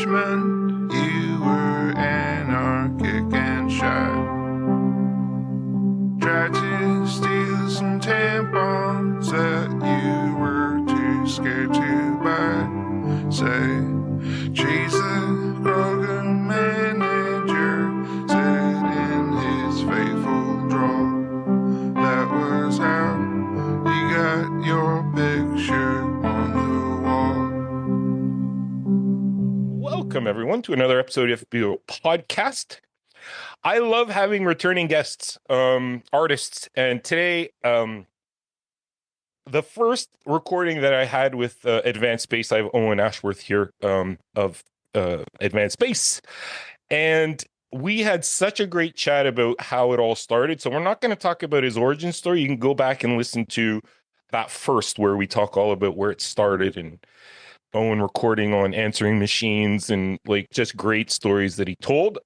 Richmond, you were anarchic and shy. Tried to steal some tampons that you were too scared to buy. Say, chase the Kroger manager, said in his faithful drawl. That was how you got your picture on the wall. Welcome, everyone, to another episode of the podcast. I love having returning guests, artists, and today, the first recording that I had with Advanced Space, I have Owen Ashworth here of Advanced Space, and we had such a great chat about how it all started. So we're not going to talk about his origin story. You can go back and listen to that first, where we talk all about where it started and Owen recording on answering machines and like just great stories that he told.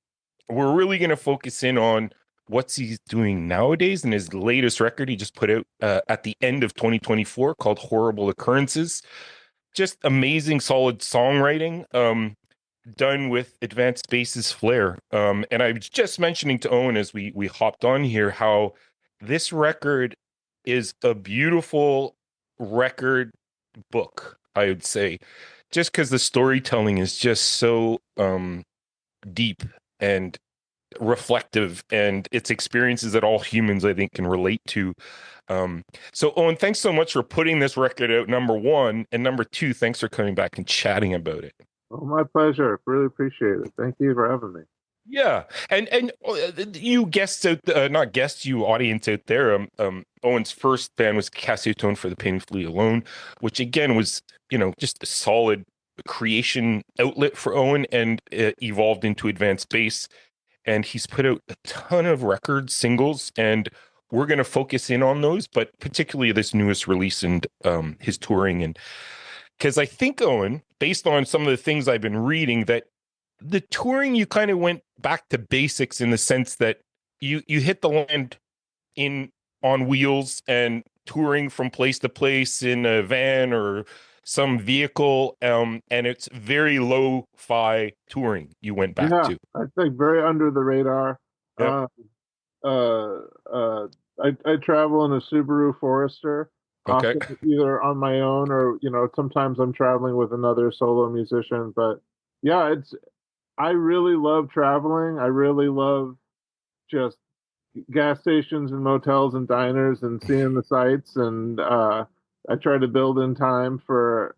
We're really going to focus in on what's he's doing nowadays and his latest record he just put out at the end of 2024 called Horrible Occurrences. Just amazing, solid songwriting done with Advanced Space's flair. And I was just mentioning to Owen as we hopped on here how this record is a beautiful record book, I would say, just because the storytelling is just so deep and reflective, and it's experiences that all humans, I think, can relate to. So Owen, thanks so much for putting this record out, number one, and number two, thanks for coming back and chatting about it. Oh, my pleasure. Really appreciate it. Thank you for having me. Yeah, and you guests out, not guests, you audience out there. Owen's first band was Cassioton for the Painfully Alone, which again was, just a solid creation outlet for Owen, and it evolved into Advanced Space. And he's put out a ton of records, singles, and we're going to focus in on those, but particularly this newest release and his touring. And because I think, Owen, based on some of the things I've been reading, that the touring, you kind of went back to basics in the sense that you hit the land on wheels and touring from place to place in a van or some vehicle, and it's very lo-fi touring you went back to. I think very under the radar. Yep. I travel in a Subaru Forester, Okay. often either on my own or sometimes I'm traveling with another solo musician. But yeah, I really love traveling. I really love just gas stations and motels and diners and seeing the sights, and I try to build in time for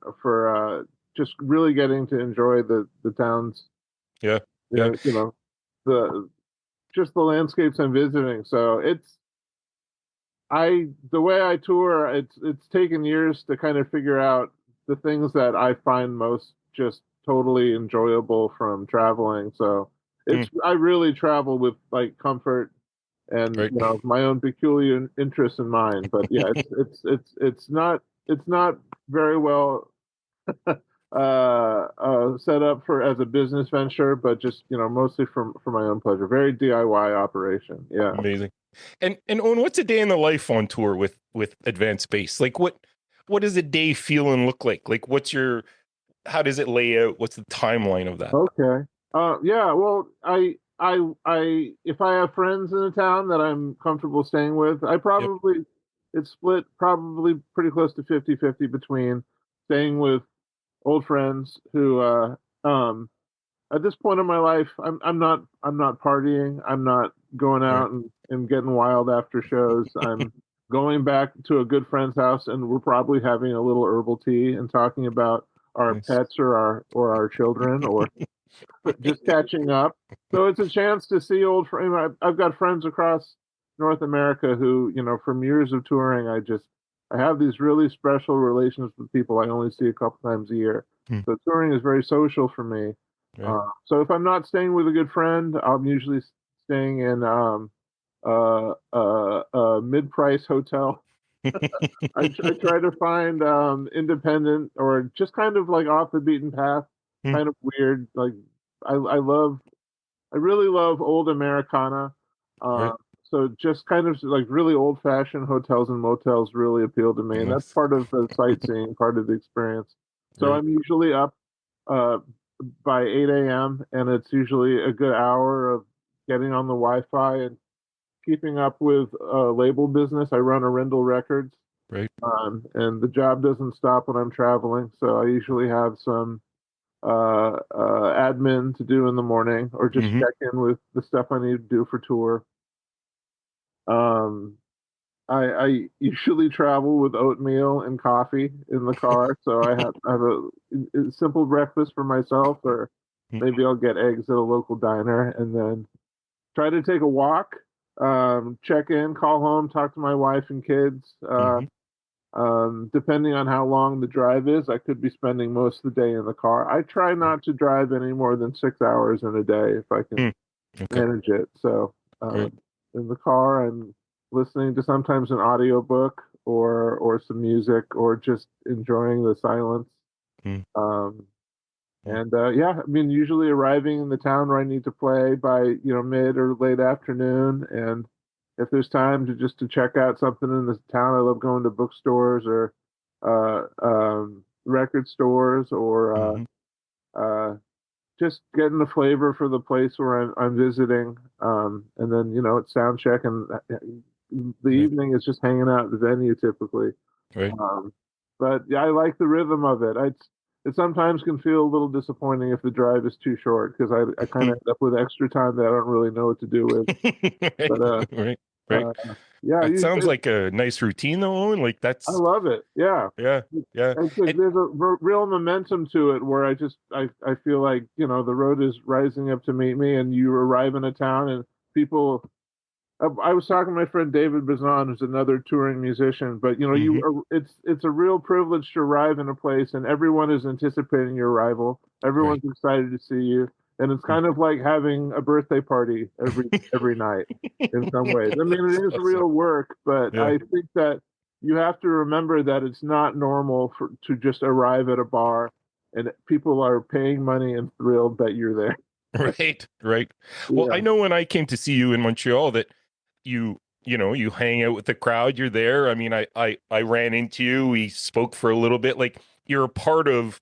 just really getting to enjoy the towns. Yeah. The landscapes I'm visiting. So the way I tour, it's taken years to kind of figure out the things that I find most just totally enjoyable from traveling. So I really travel with like comfort and right. My own peculiar interests in mind. But yeah, it's not very well set up as a business venture, but just mostly for my own pleasure. Very DIY operation. Yeah, amazing. And Owen, what's a day in the life on tour with Advanced Space? Like what does a day feel and look like? Like how does it lay out? What's the timeline of that? Okay. Yeah. Well, I if I have friends in a town that I'm comfortable staying with, it's split probably pretty close to 50-50 between staying with old friends who at this point in my life I'm not partying. I'm not going out and getting wild after shows. I'm going back to a good friend's house, and we're probably having a little herbal tea and talking about our pets or our children or just catching up. So it's a chance to see old friends. I've got friends across North America who, from years of touring, I have these really special relations with people I only see a couple times a year. So touring is very social for me. So if I'm not staying with a good friend, I'm usually staying in a mid-price hotel. I try to find independent or just kind of like off the beaten path, kind of weird. Like I really love old Americana. So just kind of like really old-fashioned hotels and motels really appeal to me, and that's part of the sightseeing, part of the experience. So I'm usually up by 8 a.m. and it's usually a good hour of getting on the Wi-Fi and keeping up with label business. I run Arundel Records, Right. and the job doesn't stop when I'm traveling. So I usually have some admin to do in the morning, or just Mm-hmm. check in with the stuff I need to do for tour. Um, I usually travel with oatmeal and coffee in the car, so I have a simple breakfast for myself, or maybe I'll get eggs at a local diner, and then try to take a walk, check in, call home, talk to my wife and kids. Mm-hmm. Depending on how long the drive is, I could be spending most of the day in the car. I try not to drive any more than 6 hours in a day if I can Okay. manage it. So Right. in the car, I'm listening to sometimes an audiobook or some music, or just enjoying the silence. Mm. Um, Mm. and yeah, I mean, usually arriving in the town where I need to play by mid or late afternoon, and if there's time to check out something in the town, I love going to bookstores or record stores, or Mm-hmm. just getting the flavor for the place where I'm visiting. And then it's sound check, and the Right. evening is just hanging out at the venue typically. Right. Um, but yeah, I like the rhythm of it. It sometimes can feel a little disappointing if the drive is too short, because I kind of end up with extra time that I don't really know what to do with. Right. But Right. Right. uh, yeah, That sounds like a nice routine, though, Owen. Like I that's love it. Yeah, yeah, yeah. it's like And there's a real momentum to it, where I feel like the road is rising up to meet me, and you arrive in a town and people. I was talking to my friend David Bazan, who's another touring musician, but mm-hmm. it's a real privilege to arrive in a place and everyone is anticipating your arrival. Right. Everyone's excited to see you, and it's kind of like having a birthday party every night in some ways. I mean, That's it is awesome. real work, but Yeah. I think that you have to remember that it's not normal to just arrive at a bar and people are paying money and thrilled that you're there. Right. Right. Well, I Yeah. know when I came to see you in Montreal that you hang out with the crowd. You're there. I mean, I ran into you. We spoke for a little bit. Like you're a part of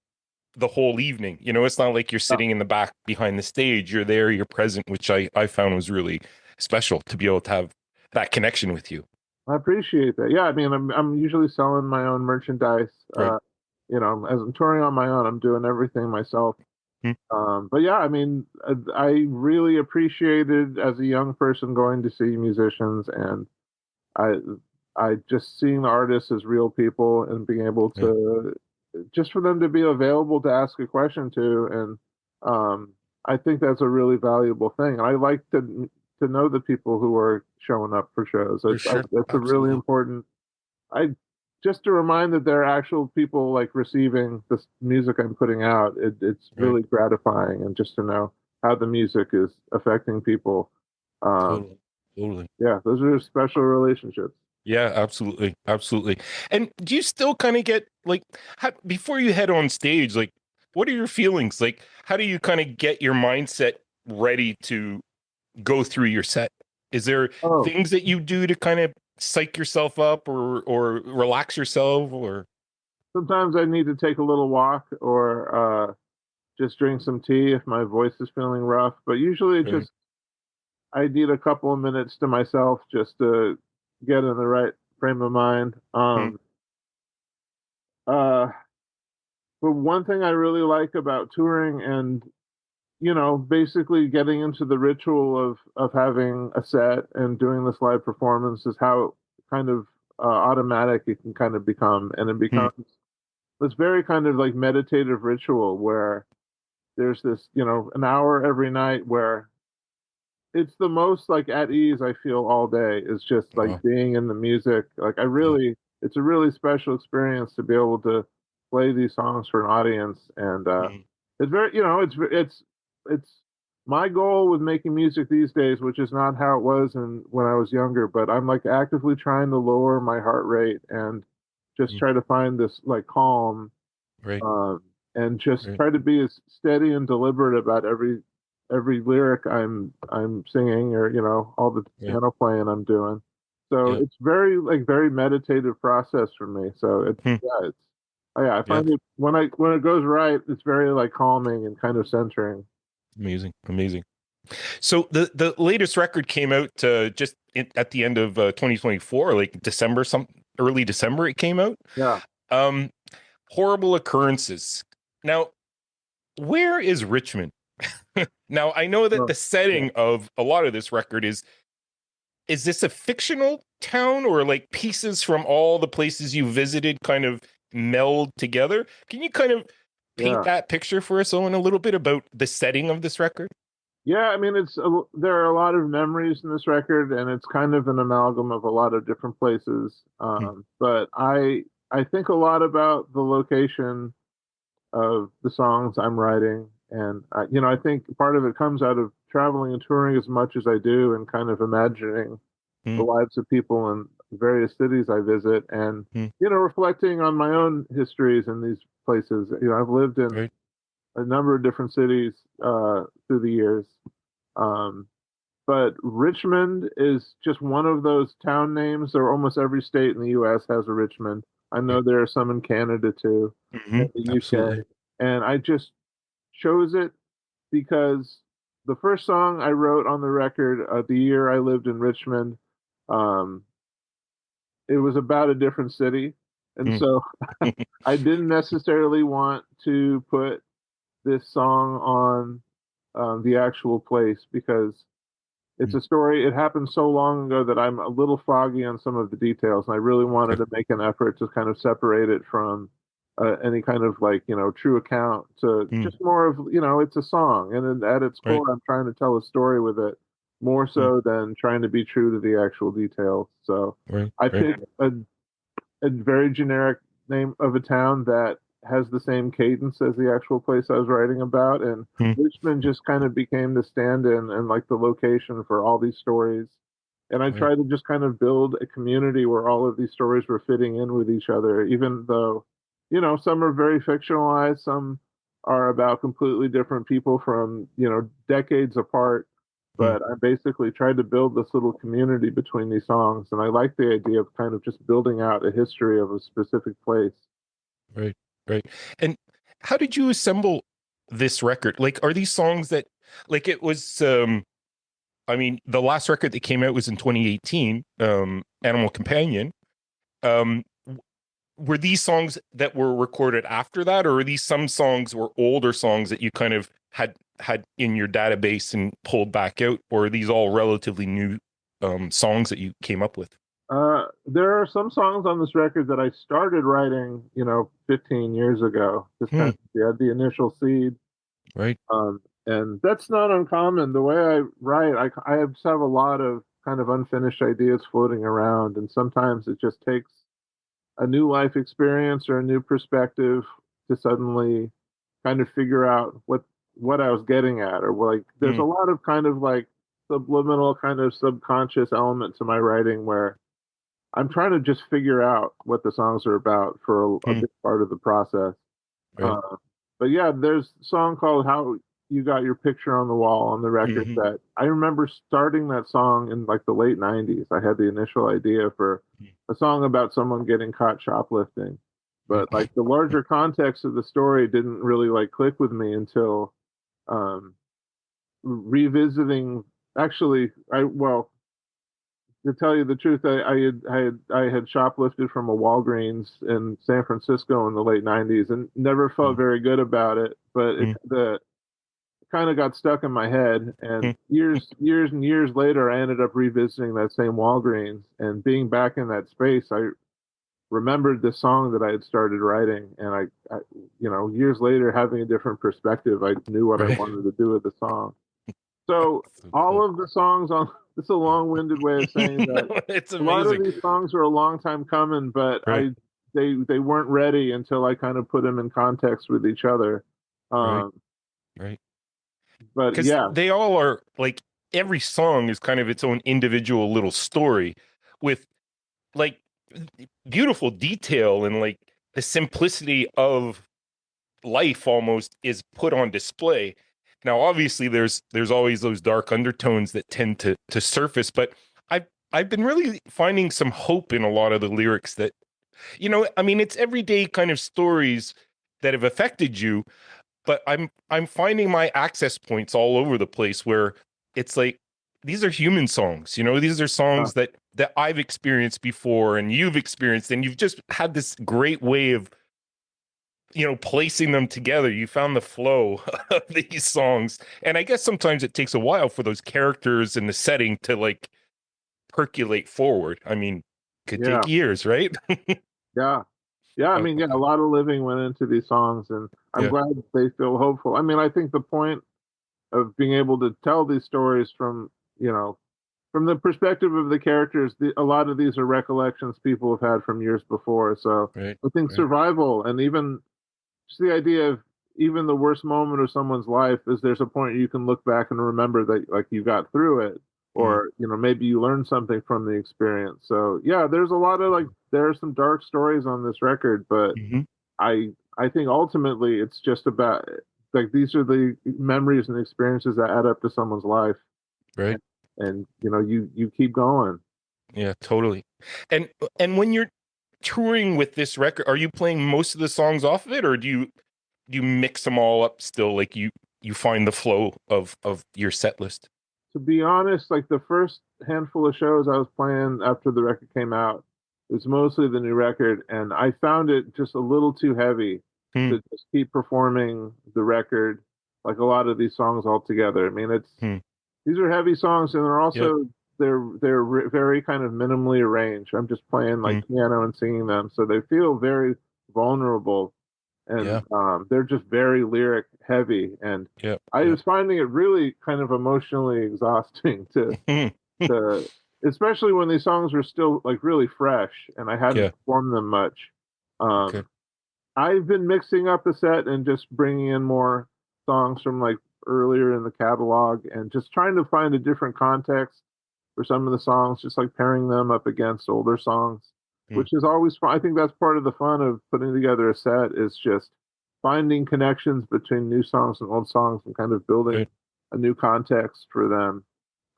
the whole evening. It's not like you're sitting in the back behind the stage. You're there. You're present, which I found was really special to be able to have that connection with you. I appreciate that. Yeah, I mean, I'm usually selling my own merchandise. Right. As I'm touring on my own, I'm doing everything myself. Hmm. But yeah, I mean, I really appreciated as a young person going to see musicians, and I I just seeing the artists as real people and being able Yeah. to just for them to be available to ask a question to, and I think that's a really valuable thing. And I like to know the people who are showing up for shows. For sure. That's a really Absolutely. important. I just to remind that there are actual people like receiving this music I'm putting out. It's Right. really gratifying, and just to know how the music is affecting people. Um, Totally. Totally. yeah, those are special relationships. Yeah, absolutely. Absolutely. And do you still kind of get like before you head on stage, like what are your feelings? Like how do you kind of get your mindset ready to go through your set? Is there Oh, things that you do to kind of psych yourself up or relax yourself or sometimes I need to take a little walk, or just drink some tea if my voice is feeling rough. But usually, right. I need a couple of minutes to myself just to get in the right frame of mind. Hmm. Uh, but one thing I really like about touring, and basically getting into the ritual of having a set and doing this live performance, is how kind of automatic it can kind of become, and it Hmm. becomes this very kind of like meditative ritual where there's this an hour every night where it's the most like at ease I feel all day, is just like Wow. being in the music. Like Yeah. it's a really special experience to be able to play these songs for an audience, and Hmm. it's very it's my goal with making music these days, which is not how it was when I was younger, but I'm like actively trying to lower my heart rate and just Hmm. try to find this like calm, Right. um, and just Right. try to be as steady and deliberate about every lyric I'm singing, or all the Right. piano playing I'm doing. So Yeah. it's very meditative process for me. So Hmm. yeah, Oh, yeah, I Yeah. find it when it goes right, it's very like calming and kind of centering. Amazing. So the latest record came out at the end of 2024, like December, early December. It came out. Yeah. Um, Horrible Occurrences. Now, where is Richmond? Now, I know that Well, the setting of a lot of this record is this a fictional town, or like pieces from all the places you visited kind of meld together? Can you kind of paint yeah. that picture for us, Owen, a little bit about the setting of this record? Yeah, I mean, there are a lot of memories in this record, and it's kind of an amalgam of a lot of different places. Hmm. But I think a lot about the location of the songs I'm writing, and I think part of it comes out of traveling and touring as much as I do, and kind of imagining the Hmm. lives of people in various cities I visit, and Hmm. reflecting on my own histories in these places. I've lived in Right. a number of different cities through the years. Um, but Richmond is just one of those town names. Or almost every state in the U.S. has a Richmond. I know Right. there are some in Canada too, Hmm. in the Absolutely. UK. And I just chose it because the first song I wrote on the record, the year I lived in Richmond, um, it was about a different city. And Hmm. so I didn't necessarily want to put this song on the actual place because it's a story. It happened so long ago that I'm a little foggy on some of the details, and I really wanted Okay. to make an effort to kind of separate it from any kind of like true account to Hmm. just more of it's a song, and at its Right. core, I'm trying to tell a story with it more Hmm. so than trying to be true to the actual details. So Right. I Right. picked a very generic name of a town that has the same cadence as the actual place I was writing about. And Hmm. Richmond just kind of became the stand in and like the location for all these stories. And I Right. tried to just kind of build a community where all of these stories were fitting in with each other, even though, some are very fictionalized, some are about completely different people from, decades apart. Hmm. But I basically tried to build this little community between these songs, and I like the idea of kind of just building out a history of a specific place. Right. Right. And how did you assemble this record? Like, are these songs that, like, it was, I mean, the last record that came out was in 2018, Animal Companion. Um, were these songs that were recorded after that, or are these some songs were older songs that you kind of had in your database and pulled back out, or are these all relatively new songs that you came up with? There are some songs on this record that I started writing, 15 years ago. Just kind Hmm. of had the initial seed. Right. And that's not uncommon. The way I write, I just have a lot of kind of unfinished ideas floating around, and sometimes it just takes a new life experience or a new perspective to suddenly kind of figure out what I was getting at, or like there's Hmm. a lot of kind of like subliminal kind of subconscious element to my writing where I'm trying to just figure out what the songs are about for a Hmm. big part of the process. Right. Uh, but yeah, there's a song called "How You Got Your Picture on the Wall" on the record Hmm. that I remember starting that song in like the late '90s. I had the initial idea for a song about someone getting caught shoplifting, but Right. like the larger context of the story didn't really like click with me until um, revisiting. Actually, to tell you the truth, I had shoplifted from a Walgreens in San Francisco in the late '90s and never felt Hmm. very good about it. But Hmm. the kind of got stuck in my head, Hmm. and years and years later, I ended up revisiting that same Walgreens and being back in that space. I remembered the song that I had started writing, and years later, having a different perspective, I knew what I Right. wanted to do with the song. So So all cool. of the songs on it's a long-winded way of saying that No, it's a lot of amazing. these songs were a long time coming, but Right. they weren't ready until I kind of put them in context with each other. Right. Um, Right. but Because yeah, they all are like, every song is kind of its own individual little story with like beautiful detail, and like the simplicity of life almost is put on display. Now, obviously, there's always those dark undertones that tend to surface, but I've been really finding some hope in a lot of the lyrics that I mean, it's everyday kind of stories that have affected you, but I'm finding my access points all over the place where it's like these are human songs, these are songs that I've experienced before and you've experienced, and you've just had this great way of placing them together. You found the flow of these songs, and I guess sometimes it takes a while for those characters and the setting to like percolate forward. I mean, could Yeah, take years, right? yeah, yeah. I mean, yeah, a lot of living went into these songs, and I'm Yeah. glad they feel hopeful. I mean, I think the point of being able to tell these stories from the perspective of the characters, a lot of these are recollections people have had from years before. So Right. I think Right. survival, and even just the idea of even the worst moment of someone's life is there's a point you can look back and remember that like you got through it, Mm. or maybe you learned something from the experience. So yeah, there's a lot of there are some dark stories on this record, but Mhm. I think ultimately it's just about like these are the memories and experiences that add up to someone's life, Right. and you keep going. Yeah, totally. And when you're touring with this record, are you playing most of the songs off of it, or do you mix them all up still? Like you find the flow of your set list? To be honest, like the first handful of shows I was playing after the record came out, it was mostly the new record, and I found it just a little too heavy Hmm. to just keep performing the record like a lot of these songs all together. I mean, Hmm. these are heavy songs, and Yep. they're very kind of minimally arranged. I'm just playing Hmm. like piano and singing them, so they feel very vulnerable, and Yeah. they're just very lyric heavy. And Yep. I Yep. was finding it really kind of emotionally exhausting Hmm. to especially when these songs were still like really fresh and I hadn't Yeah. performed them much. Okay. Um, I've been mixing up the set and just bringing in more songs from like earlier in the catalog and just trying to find a different context for some of the songs, just like pairing them up against older songs, Hmm. which is always fun. I think that's part of the fun of putting together a set is just finding connections between new songs and old songs and kind of building Right. a new context for them.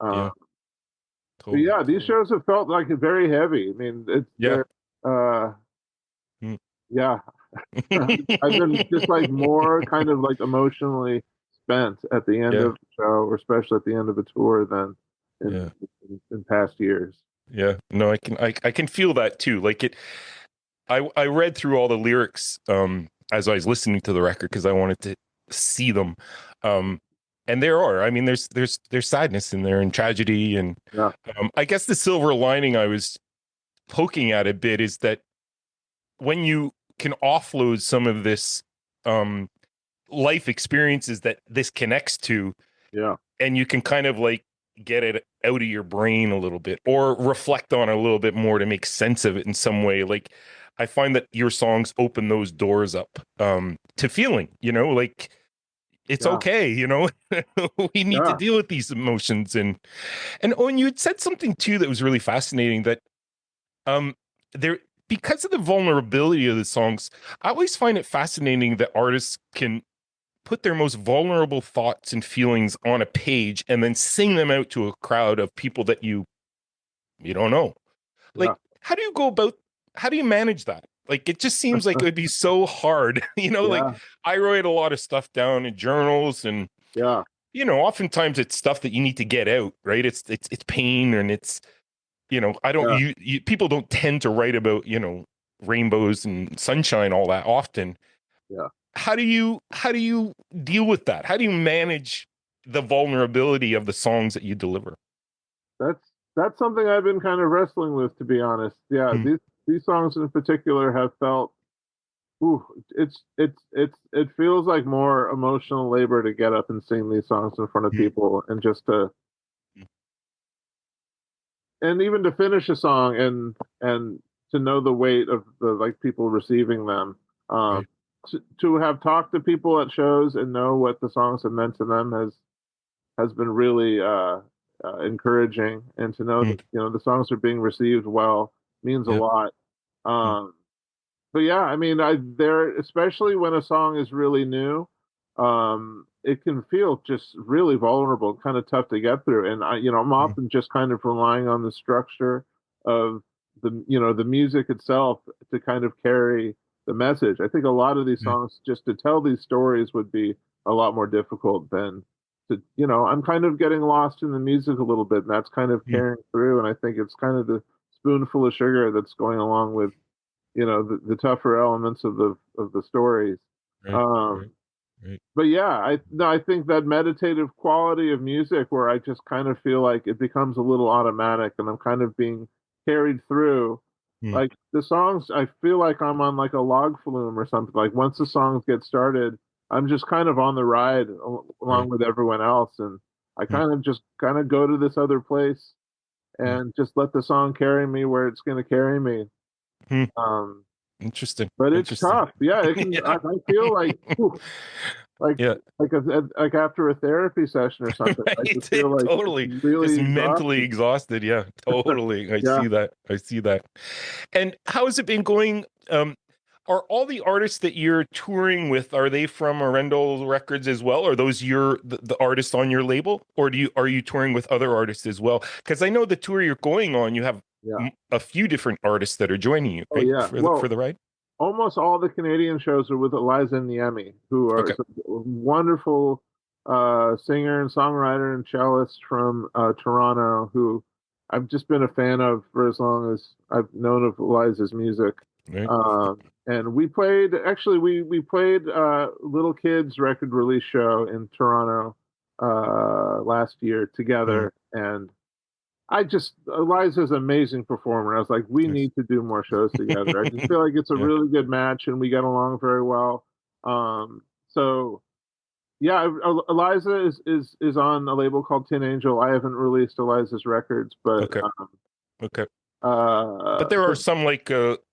Uh, Yeah. but Totally. yeah, these Totally. shows have felt like very heavy. I mean, Yeah. uh, Hmm. yeah, I've been just like more kind of like emotionally spent at the end Yeah. of the show, or especially at the end of a tour than Yeah. in past years. Yeah. No, I can feel that too. Like I read through all the lyrics as I was listening to the record because I wanted to see them. Um and there are. I mean, there's sadness in there and tragedy, and Yeah, I guess the silver lining I was poking at a bit is that when you can offload some of this um life experiences that this connects to, yeah, and you can kind of like get it out of your brain a little bit or reflect on it a little bit more to make sense of it in some way. Like I find that your songs open those doors up to feeling, like it's yeah, okay, we need to yeah, deal with these emotions. And Owen, you had said something too that was really fascinating, that um there, because of the vulnerability of the songs, I always find it fascinating that artists can put their most vulnerable thoughts and feelings on a page and then sing them out to a crowd of people that you don't know. yeah, Like, how do you manage that? Like, it just seems like it would be so hard. Like yeah, I write a lot of stuff down in journals, and yeah, oftentimes it's stuff that you need to get out, right? It's pain, and it's, I don't, yeah. people don't tend to write about, rainbows and sunshine all that often. Yeah. How do you deal with that? How do you manage the vulnerability of the songs that you deliver? That's something I've been kind of wrestling with, to be honest. Yeah, Hmm. these songs in particular have felt, ooh, it feels like more emotional labor to get up and sing these songs in front of Hmm. people, and just to and even to finish a song and to know the weight of the like people receiving them. Um, Right. to have talked to people at shows and know what the songs have meant to them has been really encouraging, and to know Hmm. that the songs are being received well means a Yep. lot. Hmm. Um, but yeah, I mean, I there especially when a song is really new, it can feel just really vulnerable, kind of tough to get through. And I'm Hmm. often just kind of relying on the structure of the music itself to kind of carry the message. I think a lot of these Yeah. songs, just to tell these stories, would be a lot more difficult than to, I'm kind of getting lost in the music a little bit, and that's kind of Mm. carrying through. And I think it's kind of the spoonful of sugar that's going along with, the tougher elements of the stories. Right, right, Um, right. but yeah, I think that meditative quality of music where I just kind of feel like it becomes a little automatic and I'm kind of being carried through. Mm. Like the songs, I feel like I'm on like a log flume or something. Like once the songs get started, I'm just kind of on the ride Right. along with everyone else, and I Mm. kind of just kind of go to this other place Mm. and just let the song carry me where it's going to carry me. Mm. Um, Interesting. but it's Interesting. tough. Yeah, it can. Yeah. I feel like. Whew, like Yeah. like after a therapy session or something. I Right. just feel like Totally. it's Just really mentally exhausting. exhausted. Yeah. Totally. I Yeah. see that. I see that. And how has it been going? Are all the artists that you're touring with, are they from Arendelle Records as well? Are those the artists on your label? Or are you touring with other artists as well? Because I know the tour you're going on, you have Yeah. a few different artists that are joining you, Oh right? yeah. For Well, the ride? almost all the Canadian shows are with Eliza and Niemi, who are Okay. a wonderful singer and songwriter and cellist from Toronto, who I've just been a fan of for as long as I've known of Eliza's music. Right. And we played, actually, we played Little Kids record release show in Toronto last year Mm. together. And Eliza's an amazing performer. I was like, we Yes. need to do more shows together. I just feel like it's a Yeah. really good match and we get along very well. So yeah, Eliza is on a label called Tin Angel. I haven't released Eliza's records, but Okay. Okay. uh, But there are but some like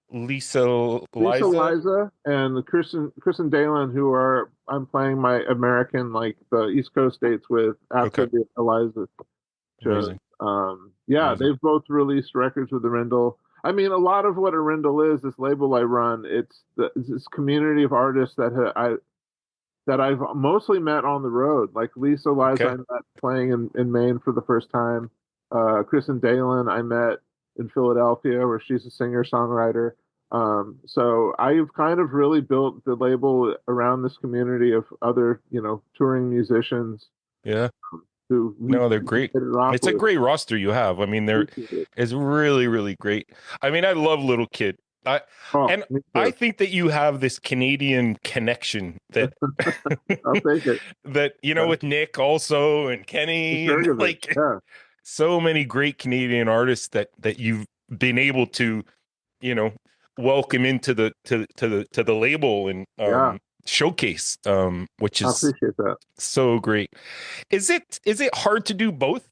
Lisa Lisa Liza. Liza and Kristen Dalen, who are I'm playing my American, like the East Coast dates with after Okay. the Eliza shows. Amazing. Yeah, Amazing. they've both released records with Arendelle. I mean, a lot of what Arendelle is, this label I run, it's this community of artists that I've mostly met on the road. Like Lisa Liza, Okay. I met playing in Maine for the first time. Kristen Dalen, I met in Philadelphia, where she's a singer songwriter. So I've kind of really built the label around this community of other, touring musicians Yeah. who we No, they're hit great. it off It's a with. great roster you have. I mean, Appreciate it. it's really, really great. I mean, I love Little Kid. I Oh, and me I too. think that you have this Canadian connection that I'll take it. that with Nick also and Kenny and Jurgovich, like yeah, so many great Canadian artists that you've been able to, you know, welcome into the label and yeah, showcase, which I is appreciate that. so great. Is it hard to do both?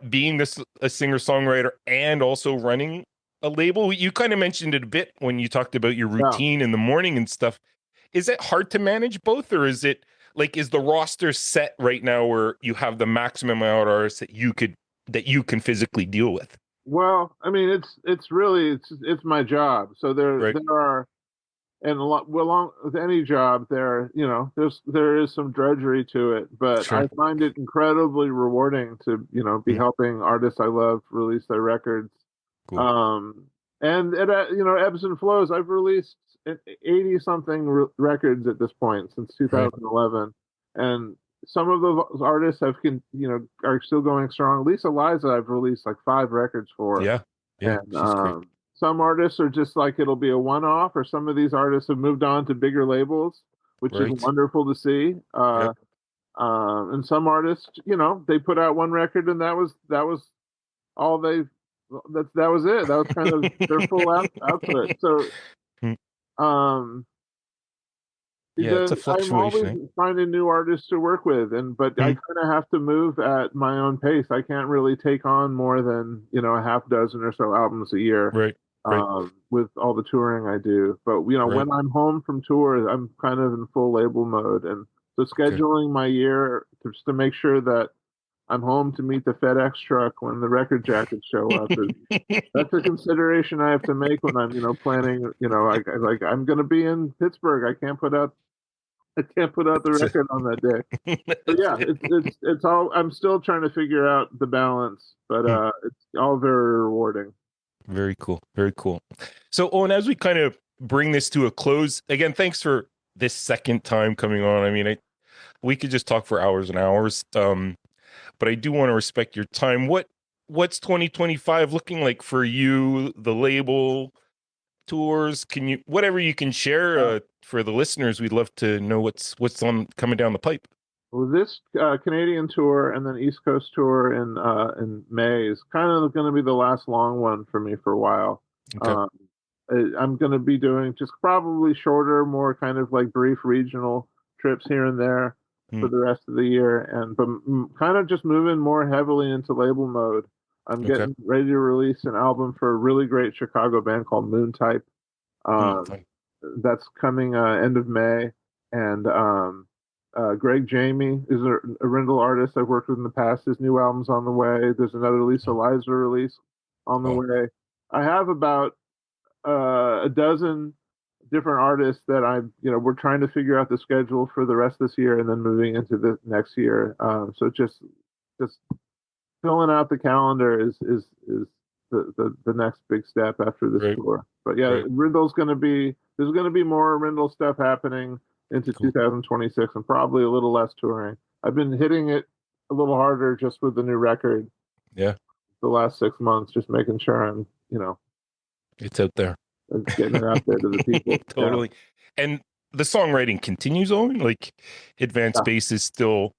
Being a singer-songwriter and also running a label? You kind of mentioned it a bit when you talked about your Yeah. routine in the morning and stuff. Is it hard to manage both, or is it like is the roster set right now where you have the maximum amount of artists that you can physically deal with? Well, I mean, it's really it's my job. So Right. there are, and a lot well, along with any job, there is some drudgery to it, but Sure. I find it incredibly rewarding to be Mm, helping artists I love release their records. cool. Um, and it ebbs and flows. I've released 80 something records at this point since Right. 2011, and some of those artists are still going strong. Lisa Liza, I've released like 5 records for, Yeah. Yeah. and She's great. some artists are just like it'll be a one-off, or some of these artists have moved on to bigger labels, which is Right. wonderful to see. Yep. And some artists, they put out one record, and that was all they that was it. That was kind of their full output. So Mm, um yeah, it's a I'm always fluctuation. Eh? finding new artists to work with, but I Mm, kind of have to move at my own pace. I can't really take on more than a half dozen or so albums a year, right. Right. with all the touring I do. But Right. when I'm home from tours, I'm kind of in full label mode, and so Okay. scheduling my year just to make sure that I'm home to meet the FedEx truck when the record jackets show up is that's a consideration I have to make when I'm planning. Like I'm going to be in Pittsburgh. I can't put out the It's, record on that day. But yeah, it's all. I'm still trying to figure out the balance, but hmm. it's all very rewarding. Very cool. Very cool. So, Owen, as we kind of bring this to a close, again, thanks for this second time coming on. I mean, we could just talk for hours and hours. But I do want to respect your time. What's 2025 looking like for you, the label, tours? Can you whatever you can share for the listeners? We'd love to know what's on coming down the pipe. Well, this Canadian tour and then East Coast tour in May is kind of going to be the last long one for me for a while. Okay. I'm going to be doing just probably shorter, more kind of like brief regional trips here and there for the rest of the year, but kind of just moving more heavily into label mode. I'm getting ready to release an album for a really great Chicago band called Moontype. That's coming end of May, and Greg Jamie is a Rindle artist I've worked with in the past. His new album's on the way. There's another Lisa Liza release on the way. I have about a dozen different artists that we're trying to figure out the schedule for the rest of this year and then moving into the next year. So just filling out the calendar is the next big step after this tour. But yeah, Rindle's there's going to be more Rindle stuff happening into 2026 and probably a little less touring. I've been hitting it a little harder just with the new record. Yeah. The last 6 months, just making sure I'm, it's out there. Getting it out there to the people. Totally. Yeah. And the songwriting continues on, like Advanced Space is still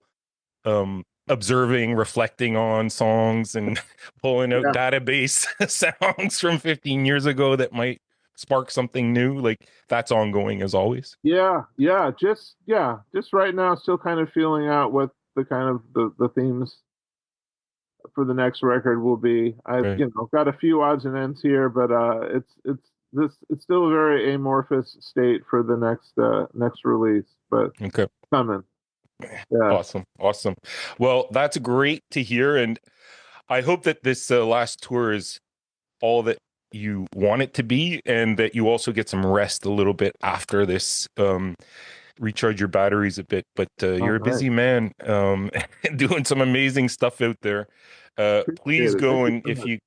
observing, reflecting on songs and pulling out database sounds from 15 years ago that might spark something new. Like that's ongoing as always. Yeah. Just right now, still kind of feeling out what the kind of the themes for the next record will be. I've got a few odds and ends here, but it's still a very amorphous state for the next release, but coming. Yeah. Awesome. Well, that's great to hear, and I hope that this last tour is all that you want it to be, and that you also get some rest a little bit after this. Recharge your batteries a bit, but you're a busy man, doing some amazing stuff out there. Please go, and if you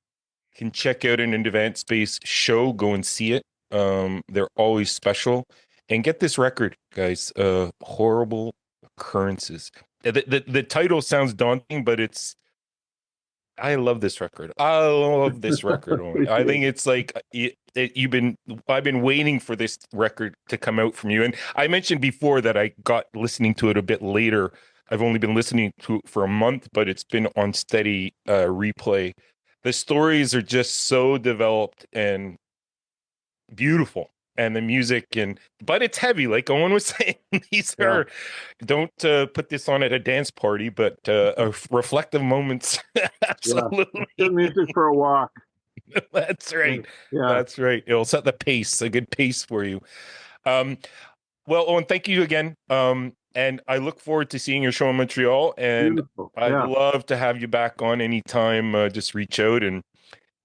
can check out an Advanced Space show, go and see it. They're always special. And get this record, guys. Horrible Occurrences. The title sounds daunting, but I love this record. Owen. I think it's like I've been waiting for this record to come out from you. And I mentioned before that I got listening to it a bit later. I've only been listening to it for a month, but it's been on steady replay. The stories are just so developed and beautiful, and the music, but it's heavy, like Owen was saying. These are don't put this on at a dance party, but reflective moments. Absolutely, good music for a walk. That's right. That's right. It'll set the pace, a good pace for you. Well, Owen, thank you again. And I look forward to seeing your show in Montreal. And I'd love to have you back on anytime. Just reach out, and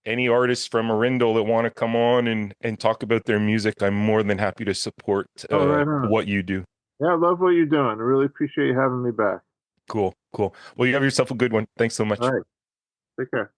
any artists from Arundel that want to come on and talk about their music, I'm more than happy to support what you do. Yeah, I love what you're doing. I really appreciate you having me back. Cool. Well, you have yourself a good one. Thanks so much. All right. Take care.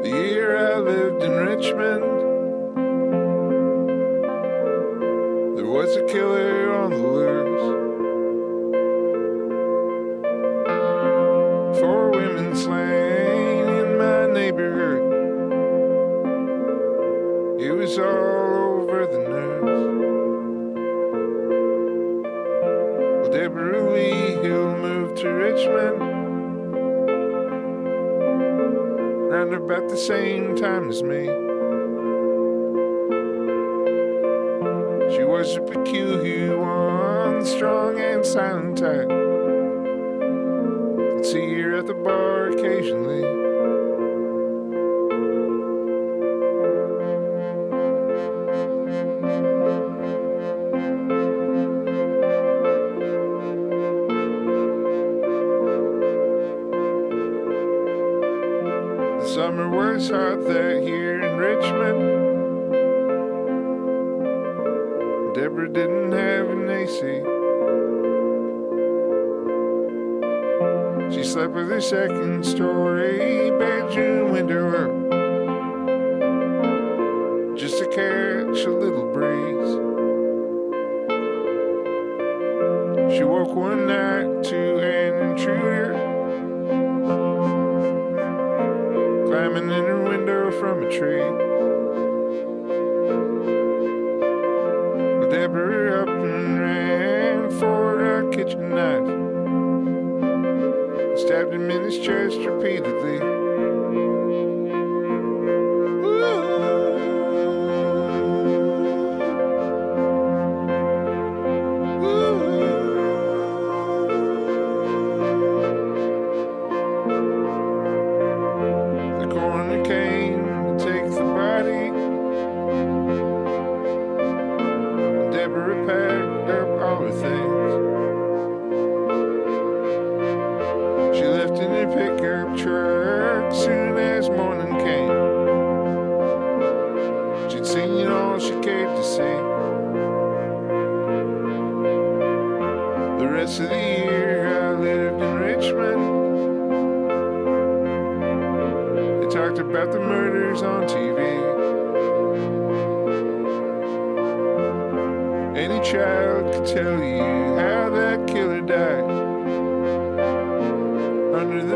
The year I lived in Richmond, there was a killer on the loose. 4 women slain in my neighborhood. It was all over the news. Well, Deborah Lee Hill moved to Richmond around about the same time as me. She was a peculiar one, strong and silent type. I'd see her at the bar occasionally. Summer was hot that year in Richmond. Deborah didn't have an AC. She slept with her second story bedroom window up, just to catch a little breeze. She woke one night to an intruder climbing in her window from a tree. Deborah up and ran for a kitchen knife, stabbed him in his chest repeatedly. The coroner came to take the body. Deborah packed up all her things. She left in a pickup truck soon as morning came. She'd seen all she cared to see. The rest of the year I lived in Richmond. They talked about the murders on TV. Any child could tell you how that killer died under the